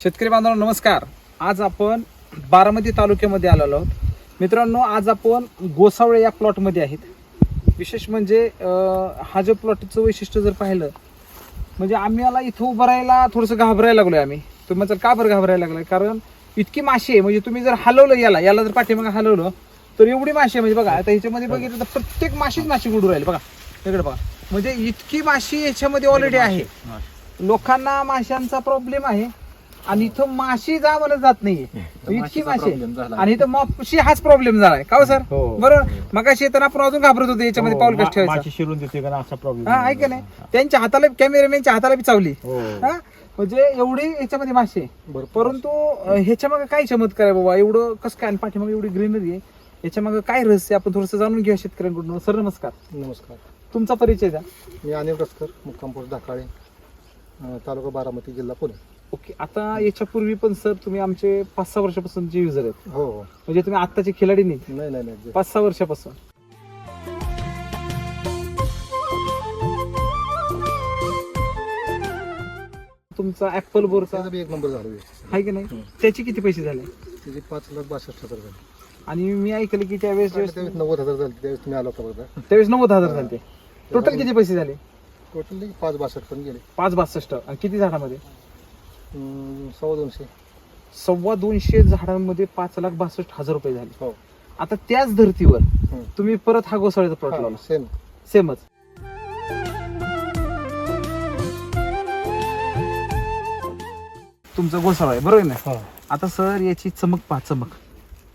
शेतकरी बांधवांनो नमस्कार. आज आपण बारामती तालुक्यामध्ये आलेलो आहोत. मित्रांनो, आज आपण गोसावळे या प्लॉटमध्ये आहेत. विशेष म्हणजे हा जो प्लॉटचं वैशिष्ट्य जर पाहिलं म्हणजे आम्हाला इथं उभं राहायला थोडंसं घाबरायला लागलोय आम्ही. तुम्ही म्हणाल का बरं घाबरायला लागलाय? कारण इतकी माशी आहे. म्हणजे तुम्ही जर हलवलं याला जर पाठीमागे हलवलं तर एवढी माशी आहे. म्हणजे बघा आता ह्याच्यामध्ये बघितलं तर प्रत्येक माशी गुडू राहील. बघा इकडे बघा, म्हणजे इतकी माशी याच्यामध्ये ऑलरेडी आहे. लोकांना माशांचा प्रॉब्लेम आहे आणि इथं माशी मला जात नाहीये, इतकी माशी. आणि इथं माशी हाच प्रॉब्लेम झालाय का हो सर? बरोबर. मग येताना आपण अजून घाबरत होतो याच्यामध्ये पाऊल कसं ठेवायचं, शिरून देते का असा प्रॉब्लेम. हा ऐक नाही, त्यांच्या हाताला कॅमेरामॅनच्या हाताला बी चावली. हा म्हणजे एवढी याच्यामध्ये माशी आहे. परंतु ह्याच्या मागे काय चमत्कार आहे बाबा? एवढं कसं काय पाठीमागे एवढी ग्रीनरी आहे, याच्या मागे काय रहस्य आपण थोडंसं जाणून घेऊया शेतकऱ्यांकडून. सर नमस्कार. नमस्कार. तुमचा परिचय द्या. मी अनिल रस्कर, मुक्काम पोस्ट धाकाळे, तालुका बारामती, जिल्हा पुणे. ओके. आता याच्यापूर्वी पण सर तुम्ही आमचे 5-6 वर्षापासूनचे युजर आहेत. हो. म्हणजे तुम्ही आत्ताचे खिलाडी नाही? नाही 5-6 वर्षापासून. तुमचा ऍपल बोरचा एक नंबर झाला आहे की नाही? त्याचे किती पैसे झाले? त्याची 5,62,000 झाले. आणि मी ऐकलं की त्यावेळेस 90,000 झाले. त्यावेळेस तुम्ही आला होता बघा. त्यावेळेस 90,000 झाले. टोटल किती पैसे झाले? टोटल 5,62,000 पण गेले. 5,62. आणि किती झाडामध्ये? 2,200. 2,200 झाडांमध्ये 5,62,000 रुपये झाले. हो. आता त्याच धर्तीवर तुम्ही परत हा गोसाळ्याचा प्लॉट लावला. सेमच. तुमचा गोसाळा आहे बरोबर ना? आता सर याची चमक पहा, चमक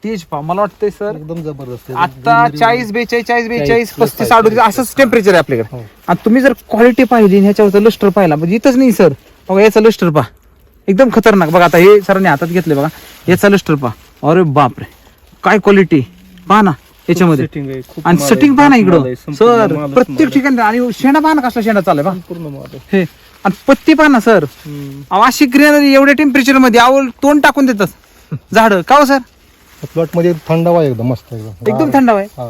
तेज पहा. मला वाटतंय सर एकदम जबरदस्त. आता 40-42, 35, 38 असंच टेम्परेचर आहे आपल्याकडे. आणि तुम्ही जर क्वालिटी पाहिली ह्याच्यावरचा लस्टर पाहिला म्हणजे इथंच नाही सर. बघा याचा लस्टर पहा, एकदम खतरनाक. बघा आता हे सरांनी हातात घेतले बघा, याचा लस्टर पहा. अरे बापरे, काय क्वालिटी पहा ना याच्यामध्ये. आणि सेटिंग पहा ना इकडं सर, प्रत्येक ठिकाणी. आणि शेंडा पहा ना, कसला शेंडा चाललाय पहा पूर्ण. हे आणि पत्ती पहा ना सर, अशी ग्रीनरी एवढ्या टेम्परेचर मध्ये आवल तोंड टाकून देतात झाड का हो सर? प्लॉट मध्ये थंडावा एकदम मस्त, एकदम थंडावा आहे.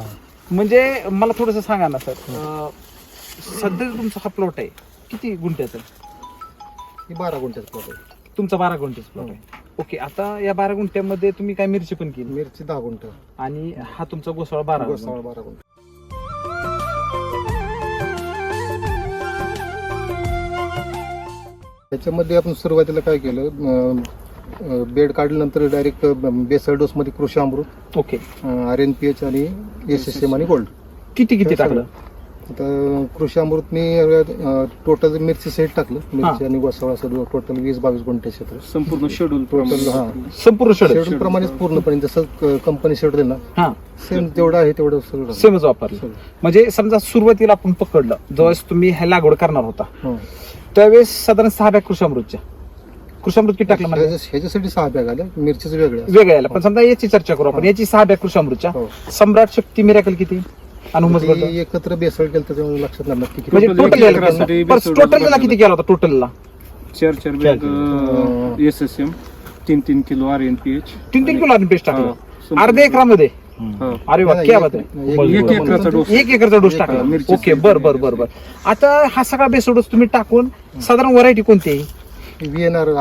म्हणजे मला थोडस सांगा ना सर, सध्या तुमचा हा प्लॉट आहे किती गुंठ्याचा? 12 गुंठ्याचा प्लॉट आहे. तुमचा 12 गुंठ्याचा प्लॉट आहे. ओके. आता या 12 गुंठ्यामध्ये तुम्ही काय मिरची पण केली? मिरची 10 गुंठ. आणि हा तुमचा गोसाळा 12 गुंठ. त्याच्यामध्ये आपण सुरुवातीला काय केलं, बेड काढल्यानंतर डायरेक्ट बेसल डोस मध्ये कृषी अमृत, ओके, RNPH आणि SSM आणि गोल्ड. किती टाकलं? आता कृषी अमृतनी टोटल मिरची सेट टाकलं. मिरची आणि गोसाळा असं टोटल 20-22 गुंठे क्षेत्र. संपूर्ण शेड्यूल टोटल संपूर्ण शेड्यूल प्रमाणेच पूर्णपणे जसं कंपनी शेड्यूल ना सेम तेवढं आहे, तेवढं सगळं सेमच वापरलं. म्हणजे समजा सुरुवातीला आपण पकडलं ज्यावेळेस तुम्ही हे लागवड करणार होता त्यावेळेस साधारण 6 बॅग कृषामृत किती टाकलं? म्हणजे ह्याच्यासाठी 6 बॅग आल्या, मिरचीच वेगळ्या आल्या. पण समजा याची चर्चा करू आपण. याची 6 बॅग कृषामृतच्या. सम्राट, शक्ती, मिरॅकल किती एकत्र बेसळ केलं त्याच्यामुळे लक्षात नाही नक्की किती. म्हणजे टोटलला किती केला होता? टोटलला 4 bag SSM, 3 kilo RNPH, 3 kilo RNPH टाकलं अर्ध्या एकरामध्ये. अरे वा, क्या बात आहे. 1 एकरचा डोस टाकला. ओके, बर. आता हा सगळा बेसल डोस तुम्ही टाकून साधारण व्हरायटी कोणती आहे? VNR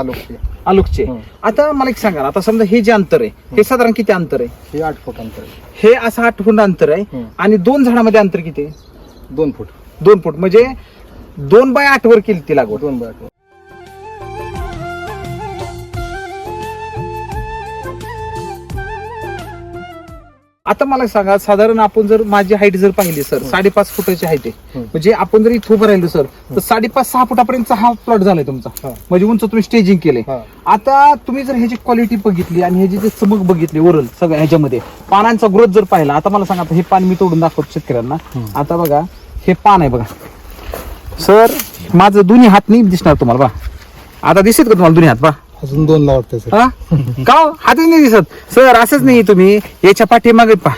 आलोकचे. आता मला एक सांगा, आता समजा हे जे अंतर आहे हे साधारण किती अंतर आहे? हे 8 फूट अंतर आहे. हे असं 8 फूट अंतर आहे. आणि 2 झाडामध्ये अंतर किती आहे? 2 फूट. 2 फूट म्हणजे 2/8 वर केली ती लागवड. 2/8. आता मला सांगा, साधारण आपण जर माझी हाईट जर पाहिली सर 5.5 फुटाची हाईट आहे. म्हणजे आपण जर इथं उभं राहिलो सर तर 5.5-6 फुटापर्यंत हा प्लॉट झालाय तुमचा. म्हणजे उंच तुम्ही स्टेजिंग केले. आता तुम्ही जर ह्याची क्वालिटी बघितली आणि ह्याची जी चमक बघितली ओरल सगळ्या ह्याच्यामध्ये पानांचा ग्रोथ जर पाहिला. आता मला सांगा, हे पान मी तोडून दाखवतो शेतकऱ्यांना. आता बघा हे पान आहे बघा सर, माझं दोन्ही हात नाही दिसणार तुम्हाला. बघा आता दिसत का तुम्हाला दोन्ही हात? बघा अजून 2 ला वाटतंय सर. का हातच नाही दिसत सर? असंच नाही, तुम्ही याच्या पाठीमागे पहा,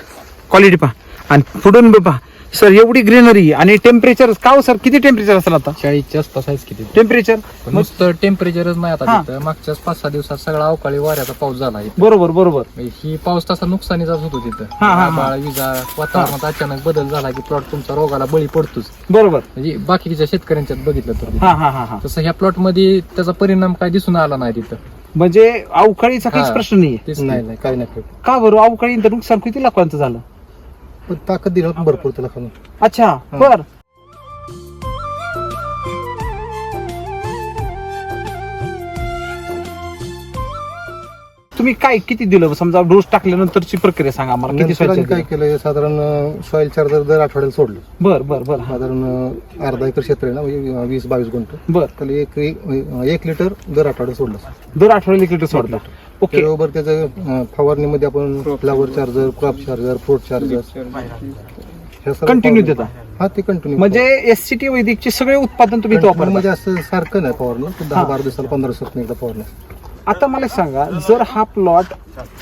क्वालिटी पहा आणि पुढून पहा सर. एवढी ग्रीनरी आणि टेम्परेचर का हो सर? किती टेम्परेचर असेल आता? 40च्या आसपास आहेच किती टेम्परेचर. नुसतं टेम्परेचरच नाही आता तिथं. मागच्या 5-6 दिवसात सगळा अवकाळी वाऱ्याचा पाऊस झाला. बरोबर. ही पाऊस तसा नुकसानीचाच होतो तिथं. विजा वातावरणात अचानक बदल झाला की प्लॉट तुमचा रोगाला बळी पडतोच. बरोबर. म्हणजे बाकीच्या शेतकऱ्यांच्यात बघितलं तर तसं ह्या प्लॉट मध्ये त्याचा परिणाम काय दिसून आला नाही तिथं. म्हणजे अवकाळीचा काहीच हा. प्रश्न नाहीये. तेच नाही नाही काही नाही का बरं अवकाळी तर नुकसान किती लाखांचं झालं? पण ताकद दिली होती भरपूर त्याला खाणं. अच्छा बर. तुम्ही काय किती दिलं समजा डोस टाकल्यानंतरची प्रक्रिया सांगा आम्हाला किती नंतर आम्ही सोयाचं काय दिलं? केलं साधारण सॉइल चार्जर दर आठवड्याला सोडलं. बर बर बर हा. साधारण अर्धा एकर क्षेत्र आहे ना म्हणजे 20-22 गुंठ. बर त्याला एक लिटर दर आठवड्यात सोडलं. दर आठवड्याला एक लिटर सोडता. ओके त्याबरोबर त्याचं फवारणीमध्ये आपण flower charger, crop charger, fruit charger continue देता हा ते कंटिन्यू म्हणजे एससीटी वैदिकचे सगळे उत्पादन तुम्ही इथं वापरता. म्हणजे असं सारखं नाही फवारणं. 10-12 दिवसाला 15 दिवसात एकदा फवारणं. आता मला सांगा जर हा प्लॉट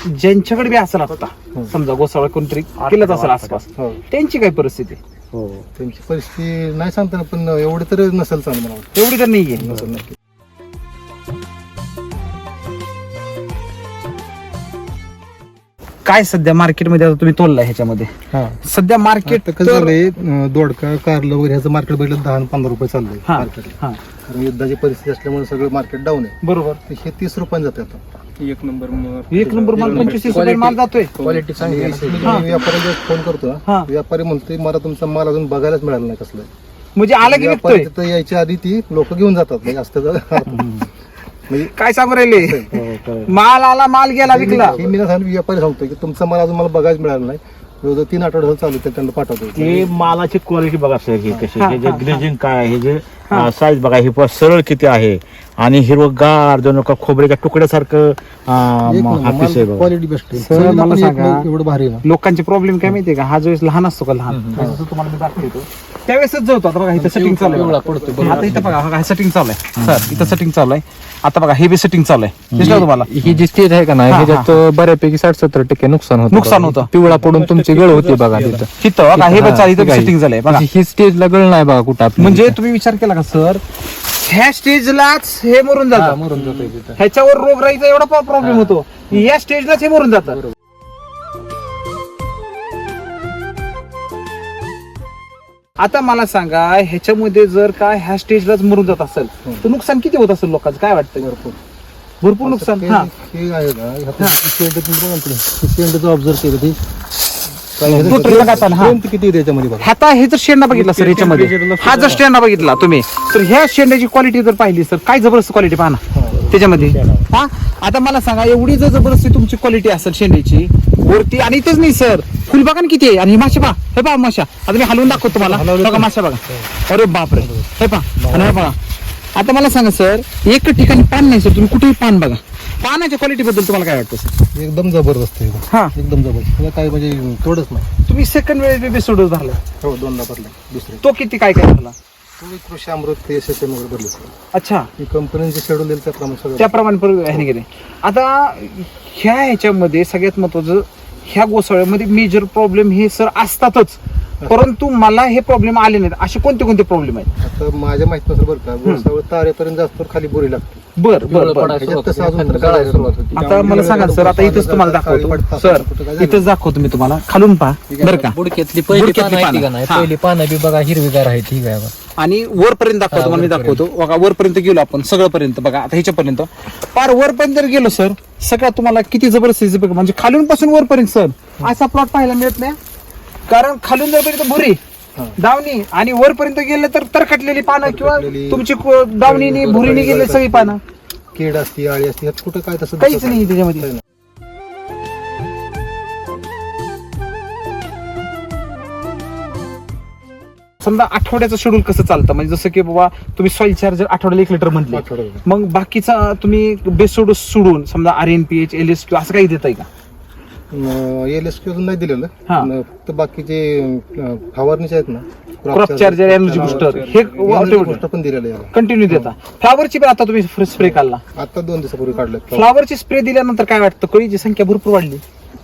ज्यांच्याकडे बी असेल आता समजा गोसावळ कोणतरी केलंच असेल आसपास हो त्यांची काय परिस्थिती? हो त्यांची परिस्थिती नाही सांगता येणार, पण एवढी तर नसेल चांगलं मला वाटतं. एवढी तर नाहीये. नसेल नक्की. काय सध्या मार्केटमध्ये आता तुम्ही तोललाय ह्याच्यामध्ये हा सध्या मार्केट आता कसं झालंय दोडका कारलं वगैरे ह्याचं मार्केट बघितलं 10-15 रुपये चाललंय हा मार्केटला. हा कारण युद्धाची परिस्थिती असल्यामुळे सगळं मार्केट डाऊन आहे. बरोबर. तर हे 30 रुपयांनी जाते आता. एक नंबर एक नंबर माल 25 रुपये माल जातोय. क्वालिटी चांगली आहे ना. मी व्यापाऱ्याला फोन करतो हा. ना, व्यापारी म्हणतोय मला तुमचा माल अजून बघायलाच मिळाला नाही कसला. म्हणजे आला की व्यापारी विकतोय. तिथं यायच्या आधी ती लोक घेऊन जातात म्हणजे असतं म्हणजे काय सांगू राहिले माल आला माल गेला विकला. हे मी ना सांगितलं, व्यापारी सांगतोय की तुमचा माल अजून मला बघायला मिळाला नाही. जवळजवळ 3 आठवडे झाले चालू आहे, त्यांना पाठवतो. हे मालाची क्वालिटी बघा सर ही कशी हा, हे जे हा, ग्रेजिंग काय आहे, हे जे साईज बघा ही सरळ किती आहे आणि हिरवगार जणू का खोबऱ्याच्या तुकड्यासारखं हापीस आहे बघा. क्वालिटी बेस्ट आहे. सर, चवीला मला पण एक सांगा. एवढं भारी आहे ना. लोकांचे प्रॉब्लेम काय माहितीये का हा जो लहान असतो का लहान जसं तुम्हाला मी दाखवतो त्यावेळेसच जो होतो. आता बघा इथं सेटिंग चालू पिवळा आहे. पडतो बरोबर. आता इथं बघा हा सेटिंग चालू आहे सर. इथं सेटिंग चालू आहे. आता बघा हे बी सेटिंग चालू आहे. दिसलं तुम्हाला? ही जी स्टेज आहे का नाही हा, ह्याच्यात बऱ्यापैकी 60-70% नुकसान होतं. नुकसान होतं. पिवळा पडून तुमची गळ होती बघा तिथं. तिथं बघा हे बघा इथं हा, सेटिंग झालंय बघा. ही स्टेजला गळ नाही बघा कुठं आपली. म्हणजे तुम्ही विचार केला का सर ह्या स्टेजलाच हे मरून हा, जातं. मरून जातोय तिथं. ह्याच्यावर रोगराईचा एवढा प्रॉब्लेम होतो या स्टेजलाच हे मरून जातं. आता मला सांगा ह्याच्यामध्ये जर का ह्या स्टेजलाच मरून जात असेल तर नुकसान किती होत असेल लोकांचं काय वाटतं? भरपूर नुकसान. हा हे आहे ना, ह्याचं शेंड तुम्ही बघा ना पुढे. हे शेंडचं ऑब्झर्व केलं ती तुटलेलं का चाल, हा. strength किती आहे त्याच्यामध्ये बघा. आता हे जर शेंडा बघितला सर याच्यामध्ये हा जर शेंडा बघितला तुम्ही तर ह्या शेंड्याची क्वालिटी जर पाहिली सर काय जबरदस्त क्वालिटी पहा ना त्याच्यामध्ये. हा आता मला सांगा एवढी जर जबरदस्ती तुमची क्वालिटी असेल शेंड्याची वरती आणि इथंच नाही सर फुल बघा ना किती आहे. आणि ही माशा पहा हे पहा माशा आता मी हलवून दाखवतो तुम्हाला बघा माशा बघा. अरे बापरे हे पहा आणि हे बघा. आता मला सांगा सर एक ठिकाणी पान नाही सर तुम्ही कुठेही पान बघा. पानाच्या क्वालिटी बद्दल तुम्हाला काय वाटतं सर? एकदम जबरदस्त आहे. हा एकदम जबरदस्त. त्याला काही म्हणजे तोडच नाही. तुम्ही सेकंड वेळेस बेबी डोस धरला हो 2दा भरला. दुसरे तो किती काय काय झाला? तुम्ही कृषी अमृत यशस्वी वगैरे भरले. अच्छा ही कंपनीचे शेड्यूल दिलं त्याप्रमाणे सगळं. त्याप्रमाणे ह्याने गेले. आता ह्याच्यामध्ये सगळ्यात महत्वाचं ह्या गोसाळ्यामध्ये मेजर प्रॉब्लेम हे सर असतातच परंतु मला हे प्रॉब्लेम आले नाहीत. असे कोणते कोणते प्रॉब्लेम आहेत? आता माझ्या माहित नसेल बरं का, गोसावळ तारेपर्यंत जास्त खाली बोरी लागते. बर बर बर. ह्याच्यात तसं अजून गळायला सुरुवात होती. आता मला सांगा सर आता इथंच तुम्हाला दाखवतो सर इथंच दाखवतो मी तुम्हाला खालून पहा बरं का. बुडक्यातली पहिली बुडक्यातली पानं आहेत का पानं. नाही हा. पहिली पानं बी बघा हिरवीगार आहे ठीक आहे बघा. आणि वरपर्यंत दाखवतो तुम्हाला मी दाखवतो बघा. वरपर्यंत गेलो आपण सगळंपर्यंत बघा. आता ह्याच्यापर्यंत पार वरपर्यंत जर गेलो सर सगळ्यात तुम्हाला किती जबरदस्त म्हणजे खालून पासून वरपर्यंत सर असा प्लॉट पाहायला मिळत नाही. कारण खालून जर भुरी दावणी आणि वरपर्यंत गेलं तर तरकटलेली पानं किंवा तुमची दावणीने भुरीने गेले सगळी पानं कीड असती, आळी असती, ह्यात कुठं काय तसं काहीच नाही त्याच्यामध्ये. समजा आठवड्याचं शेड्यूल कसं चालतं म्हणजे जसं की बाबा तुम्ही सॉइल चार्जर आठवड्याला 1 लिटर म्हटले आठवड्याला. मग बाकीचा तुम्ही बेसोड सोडून समजा RNPH LSQ असं काही देताय का? LSQ अजून नाही दिलेलं. हा. पण फक्त बाकीचे फवारणीचे आहेत ना, क्रॉप चार्जर एनर्जी बुस्टर हे गोष्ट पण दिलेलं आहे. कंटिन्यू देता. फ्लावरची पण आता तुम्ही स्प्रे काढला. आता 2 दिवसापूर्वी काढलं. फ्लावरची स्प्रे दिल्यानंतर काय वाटतं कळीची संख्या भरपूर वाढली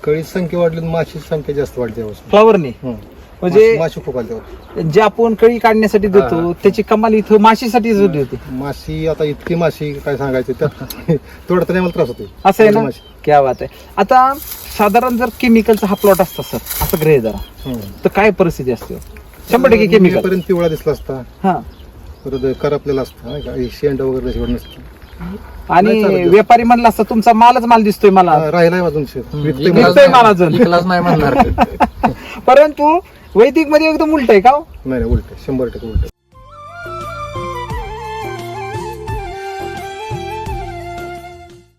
कळीची संख्या वाढली, माशीची संख्या जास्त वाढली यावर्षी. फ्लावरने. म्हणजे माशी खूप आली त्यावर. जे आपण कळी काढण्यासाठी देतो त्याची कमाल इथं माशीसाठी होते. माशी आता इतकी माशी काय सांगायची त्यात तोडताना मला त्रास होतो. असं आहे ना. क्या बात आहे. आता साधारण जर केमिकलचा हा प्लॉट असता सर असं ग्रह जरा तर काय परिस्थिती असते? 100% केमिकल पर्यंत पिवळा दिसला असता. हा परत करपलेला असता शेंड वगैरे नसतं. आणि नाही चालत. व्यापारी म्हणला असता तुमचा मालच माल दिसतोय मला, राहिलाय अजून शेत. विकतोय विकतोय मला. माल अजून. विकलाच नाही म्हणणार. परंतु वैदिक मध्ये एकदम उलट आहे का हो? नाही उलट 100% उलट.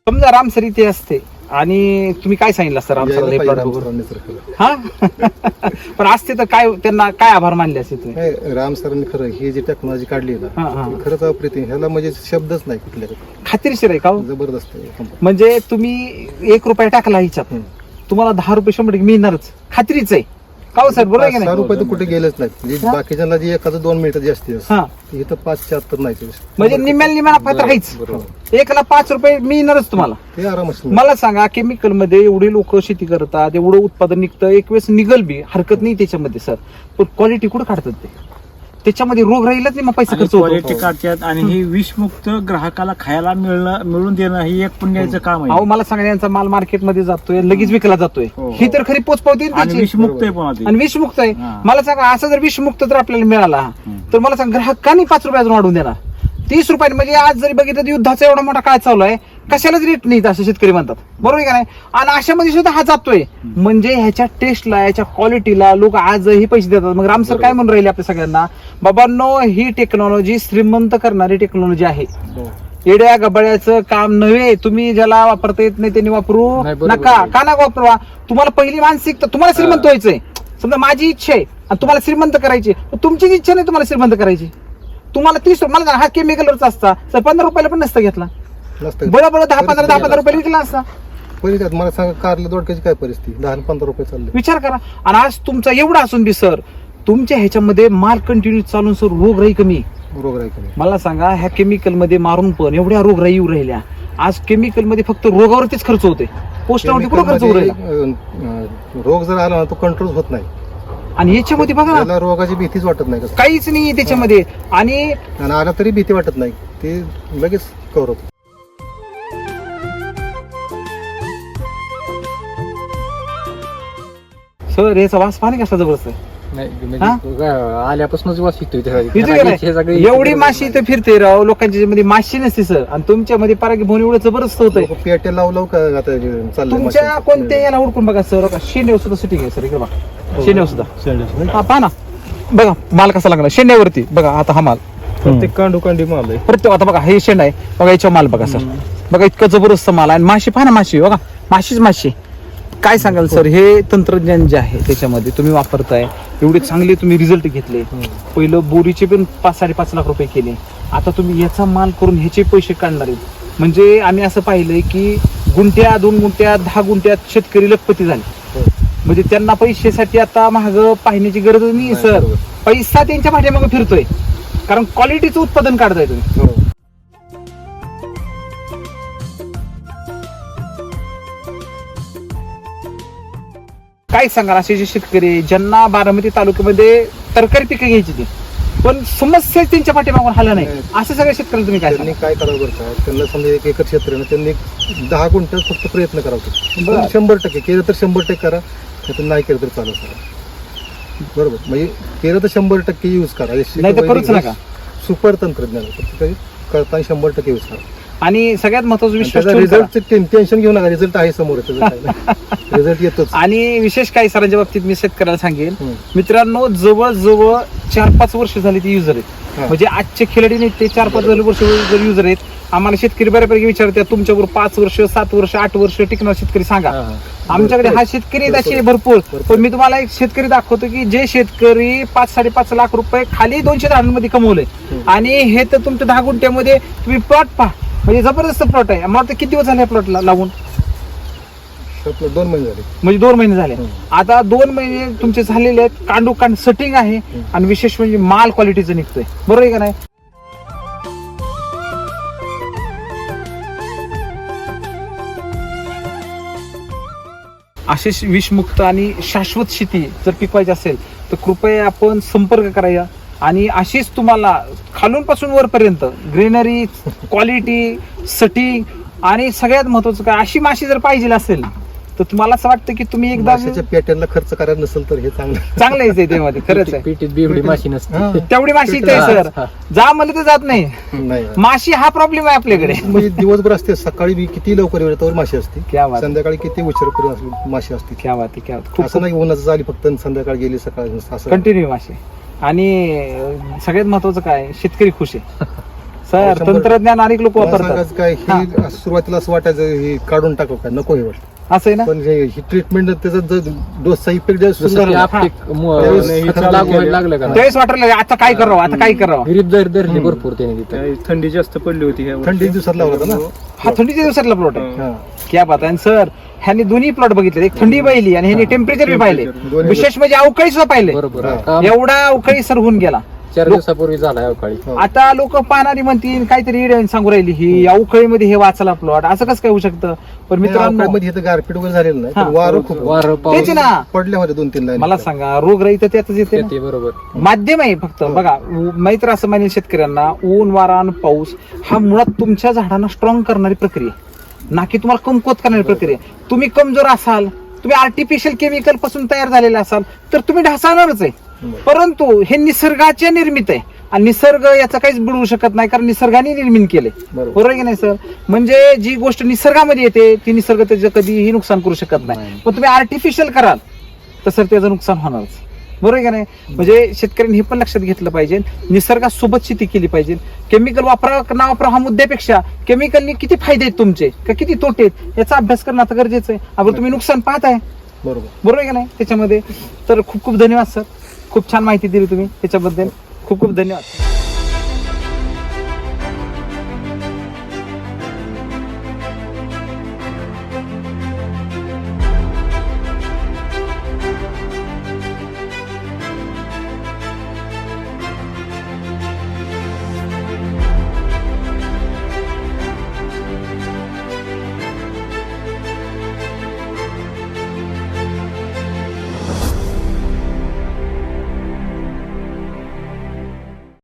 समजा रामसर इथे असते आणि तुम्ही काय सांगितलं असतं रामसरला हे यायला प्लॉट पाहिजे बघून? राम सरांनी तर खरं. हा पण असते तर काय त्यांना काय आभार मानले असते तुम्ही? नाही, राम सरांनी खरं ही जी टेक्नॉलॉजी काढली ना हा, हा. ती खरंच अप्रतिम. ह्याला म्हणजे शब्दच नाही कुठले. खात्रीशीर आहे का हो? जबरदस्त आहे. म्हणजे तुम्ही 1 रुपया टाकला हिच्यात हम्म. तुम्हाला 10 रुपये 100% मिळणारच, खात्रीच आहे का हो सर? बरोबर आहे की 5-6 नाही? रुपये तर कुठे गेलेच नाहीत. म्हणजे हा. बाकीच्यांना जे एखादं 2 मिनिटं जास्ती हा इथं 5-76 नाही. म्हणजे निम्म्याला निम्म्याला फायदा राहीच. बरोबर. 1ला 5 रुपये मिळणारच तुम्हाला. ते आरामात मला सांगा केमिकल मध्ये एवढे लोक शेती करतात, एवढं उत्पादन निघतं, एक वेळेस निघल बी हरकत नाही त्याच्यामध्ये सर, पण क्वालिटी कुठं काढतात ते? त्याच्यामध्ये रोग राहिलाच नाही, मग पैसा खर्च क्वालिटी होतो. काढतात आणि हे विषमुक्त ग्राहकाला खायला मिळून देणं हे एक पुण्याचं काम अहो आहे. मला सांगा यांचा माल मार्केटमध्ये जातोय, लगेच विकला जातोय, हो. ही तर खरी पोचपावती आहे आणि त्याची. विषमुक्त आहे पण ते. आणि विषमुक्त आहे. हा. मला सांगा असं जर विषमुक्त जर आपल्याला मिळाला तर मला सांग ग्राहकांनी 5 रुपये अजून वाढवून देणार, 30 रुपयाने. म्हणजे आज जरी बघितलं तर युद्धाचा एवढा मोठा काय चालू आहे, कशालाच रेट नाही असं शेतकरी म्हणतात, बरोबर आहे का नाही? आणि अशामध्ये सुद्धा हा जातोय, म्हणजे ह्याच्या टेस्टला, ह्याच्या क्वालिटीला लोक आजही पैसे देतात. मग राम सर काय म्हणून राहिले आपल्या सगळ्यांना, बाबांनो ही टेक्नॉलॉजी श्रीमंत करणारी टेक्नॉलॉजी आहे. येड्या गबाळ्याचं काम नव्हे. तुम्ही ज्याला वापरता येत नाही त्यांनी वापरू नाही, बरोबर नका. आहे. का नाही वापरवा? तुम्हाला पहिली मानसिकता, तुम्हाला श्रीमंत व्हायचंय. समजा माझी इच्छा आहे आणि तुम्हाला श्रीमंत करायची, तुमचीच इच्छा नाही तुम्हाला श्रीमंत करायची. तुम्हाला 30 मला सांगा, हा केमिकलवरचा असता तर 15 रुपयाला पण नसता घेतला, नसतं. बळा 10-15 रुपये विकला असता. परिस्थिती मला सांगा कारला दोडक्याची काय परिस्थिती, 10-15 रुपये चालले. विचार करा. आणि आज तुमचा एवढा असून बी सर तुमच्या ह्याच्यामध्ये माल कंटिन्यू चालून सर रोगराई कमी. रोगराई कमी. मला सांगा ह्या केमिकल मध्ये मारून पण एवढ्या रोगराई येऊ राहिल्या. आज केमिकल मध्ये फक्त रोगावरतीच खर्च होते, पोस्टावरती कुठं खर्च होऊ राहिला? रोग जर आला ना तो कंट्रोल होत नाही. आणि याच्यामध्ये बघा ना, त्याला रोगाची भीतीच वाटत नाही कसं. काहीच नाही त्याच्यामध्ये. आणि आणि आला तरी भीती वाटत नाही, ते लगेच कव्हर होतं. सर याचा वास पाणी कसा जबरदस्त आहे. नाही म्हणजे आल्यापासूनच वास येतोय त्याचा. इथे त्याला काय? हे सगळे एवढी माशी इथे फिरते राव, लोकांच्या मध्ये माशी नसते सर, आणि तुमच्या मध्ये परागी भोन एवढं जबरदस्त होतंय. लोकं पेट्या लावू का आता चाललंय तुमच्या मशीन. कोणत्या याला उडकून बघा सर, शेंड्यावर सुद्धा सिटिंग आहे सर, इकडे बघा शेंड्यावर सुद्धा. हा पहा ना, बघा माल कसा लागला शेंड्यावरती. बघा आता हा माल प्रत्येक कांडू माल आहे. प्रत्येक, आता बघा हे शेंड आहे बघा, याच्या माल बघा सर, बघा इतकं जबरदस्त माल आहे. आणि माशी पहा ना, माशी बघा, माशीच माशी. काय सांगाल सर, हे तंत्रज्ञान जे आहे त्याच्यामध्ये तुम्ही वापरताय, एवढे चांगले तुम्ही रिझल्ट घेतले. पहिलं बोरीचे पण 5-5.5 लाख रुपये केले, आता तुम्ही याचा माल करून ह्याचे पैसे काढणार आहेत. म्हणजे आम्ही असं पाहिलंय की गुंठ्या 2 गुंठ्यात 10 गुंठ्यात शेतकरी लखपती झाले. म्हणजे त्यांना पैशासाठी आता महाग पाहण्याची गरज नाही सर, पैसा त्यांच्या पाठीमागे फिरतोय, कारण क्वालिटीचं उत्पादन काढताय तुम्ही. हो. काय सांगाल असे जे शेतकरी आहे, ज्यांना बारामती तालुक्यामध्ये तरकारी पिकं घ्यायची ती, पण समस्या त्यांच्या पाठीमागून आलं नाही, असे सगळे शेतकरी तुम्ही काय त्यांनी सांगाल? काय करावं बरं का, त्यांना समजा 1 एकर क्षेत्र आहे ना, त्यांनी 10 गुंठ्यात फक्त प्रयत्न करावा. बरं. 100% केलं तर 100% करा, नाहीतर नाही केलं तर चालू करा. बरोबर, म्हणजे केलं तर 100% यूज करा. नाही तर करूच नका. सुपर तंत्रज्ञान आहे, फक्त काही करताना 100% यूज करा. आणि सगळ्यात महत्वाचा विश्वास त्याचा ठेवून करा. रिझल्ट टेन्शन घेऊ नका, रिझल्ट आहे समोर, रिझल्ट येतोच. आणि विशेष काही सरांच्या बाबतीत मी शेतकऱ्याला सांगेन, हम्म. मित्रांनो जवळजवळ 4-5 वर्ष झाली ती युजर आहेत. हा. म्हणजे आजचे खिलाडी नाही, ते 4-5 वर्ष जर युजर आहेत. आम्हाला शेतकरी बऱ्यापैकी विचारतात तुमच्याबरोबर 5 वर्ष 7 वर्ष 8 वर्ष टिकणार शेतकरी सांगा. आमच्याकडे हा शेतकरी आहेत असे भरपूर. पण मी तुम्हाला एक शेतकरी दाखवतो की जे शेतकरी 5-5.5 लाख रुपये खाली 200 झाडांमध्ये कमवले, आणि हे तर तुमच्या 10 गुंठ्यामध्ये तुम्ही प्लॉट पहा, म्हणजे जबरदस्त प्लॉट आहे. मला वाटतं किती दिवस झाले प्लॉटला लावून? 2 महिने झाले. म्हणजे 2 महिने झाले. आता 2 महिने तुमचे झालेले आहेत, कांडोकांड सेटिंग आहे, आणि विशेष म्हणजे माल क्वालिटीचं निघतोय, बरोबर आहे का नाही? अशीच विषमुक्त आणि शाश्वत शेती जर पिकवायची असेल तर कृपया आपण संपर्क करायचा. आणि अशीच तुम्हाला खालून पासून वरपर्यंत ग्रीनरी, क्वालिटी, सेटिंग, आणि सगळ्यात महत्वाचं काय, अशी माशी जर पाहिजे असेल तर मला असं वाटतं की तुम्ही एकदा माशाच्या पेट्यांना खर्च करायला नसेल तर हे चांगलं. चांगलंच आहे त्यामध्ये खरंच आहे. पेटीत बेवडी माशी नसते. हा. तेवढी माशी इथे आहे सर, जा म्हणलं तर जात नाही. नाही माशी हा प्रॉब्लेम आहे आपल्याकडे. म्हणजे दिवसभर असते, सकाळी बी किती लवकर येईल तर माशी असते, क्या बात, संध्याकाळी किती उशिरापर्यंत माशी असते. क्या बात आहे, क्या बात. खूप असं नाही उन्हाचं झाली फक्त आणि संध्याकाळी गेली सकाळी असं. कंटिन्यू मासे. आणि सगळ्यात महत्वाचं काय, शेतकरी खुश आहे सर. 100% तंत्रज्ञान अनेक लोक मला वापरतात, सांगायचं काय, हे सुरुवातीला असं वाटायचं हे काढून टाकू काय, नको हे वाटतं. असं आहे ना. पण ही ट्रीटमेंट त्याचा डोसचा इफेक्ट जसं की आपटे खतं लागू व्हायला लागलं का त्यावेळेस वाटलं लागलं, आता काय करावं, आता काय करावं. विरीत धरली भरपूर त्याने तिथं. थंडी जास्त पडली होती ह्या वर्षी. थंडी दिवसात लावला होता ना. हा थंडीच्या दिवसातला प्लॉट आहे. हा. क्या बात आहे. आणि सर ह्यांनी दोन्ही प्लॉट बघितले, एक थंडी पाहिली आणि ह्यांनी टेम्परेचर बी पाहिले. दोन्ही विशेष म्हणजे अवकाळी सुद्धा पाहिले. बरोबर. हा. काम एवढा अवकाळी सर होऊन गेला. 4 दिवसापूर्वी झाला अवकाळी. हो. आता लोक पाहणारी म्हणतील काहीतरी इडे सांगू राहिली, ही अवकाळीमध्ये हे वाचला प्लॉट, असं कसं काय होऊ शकतं. पण मित्रांनो मध्ये हे गारपीट वगैरे झालेलं नाही, हा. पण वारं खूप वारं तेच पाऊस ना. पडल्या होत्या 2-3 लाईन. मला सांगा, रोगराई तर त्यातच येते ना. येते. बरोबर. माध्यम आहे फक्त. बघा मैत्र असं म्हणेल शेतकऱ्यांना, ऊन वारा आणि पाऊस हा मुळात तुमच्या झाडांना स्ट्रॉंग करणारी प्रक्रिया आहे, ना की तुम्हाला कमकुवत करणारी प्रक्रिया आहे. तुम्ही कमजोर असाल, तुम्ही आर्टिफिशियल केमिकल पासून तयार झालेले असाल तर तुम्ही ढासळणारच आहे. परंतु हे निसर्गाच्या निर्मित आहे आणि निसर्ग याचा काहीच बिडवू शकत नाही, कारण निसर्गाने निर्मित केले. बरोबर आहे की नाही सर. म्हणजे जी गोष्ट निसर्गामध्ये येते ती निसर्ग त्याचं कधीही नुकसान करू शकत नाही. पण तुम्ही आर्टिफिशियल कराल तर सर त्याचं नुकसान होणारच. बरोबर आहे का नाही. म्हणजे शेतकऱ्यांनी हे पण लक्षात घेतलं पाहिजे, निसर्गासोबत शेती केली पाहिजे. केमिकल वापरा ना वापरा हा मुद्द्यापेक्षा केमिकलनी किती फायदे आहेत तुमचे का किती तोटे आहेत याचा अभ्यास करणं आता गरजेचं आहे. आपण तुम्ही नुकसान पाहताय, बरोबर आहे का नाही त्याच्यामध्ये. तर खूप खूप धन्यवाद सर, खूप छान माहिती दिली तुम्ही त्याच्याबद्दल. खूप खूप धन्यवाद.